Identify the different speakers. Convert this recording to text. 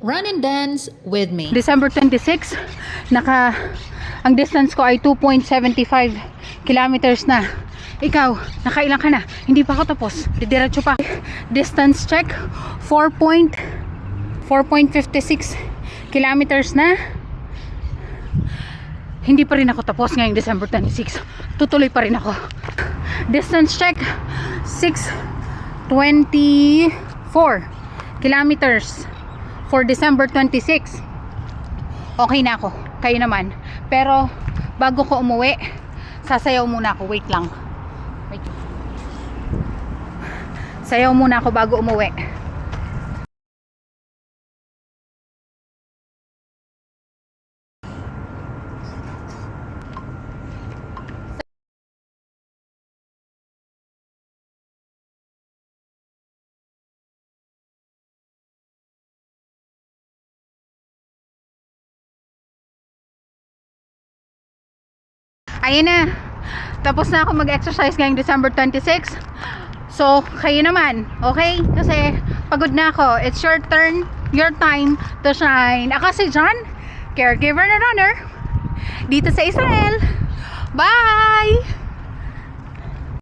Speaker 1: Run and dance with me.
Speaker 2: December 26, ang distance ko ay 2.75 kilometers na. Ikaw, nakailan ka na? Hindi pa ako tapos. Didiretso pa. Distance check, 4.56 kilometers na. Hindi pa rin ako tapos ngayong December 26. Tutuloy pa rin ako. Distance check, 6.24 kilometers for December 26. Okay na ako. Kayo naman. Pero bago ko umuwi, sasayaw muna ako. Wait lang. Wait. Sayaw muna ako bago umuwi. Ayun na. Tapos na ako mag-exercise ngayong December 26. So, kayo naman. Okay? Kasi pagod na ako. It's your turn, your time to shine. Ako si John, caregiver na runner dito sa Israel. Bye!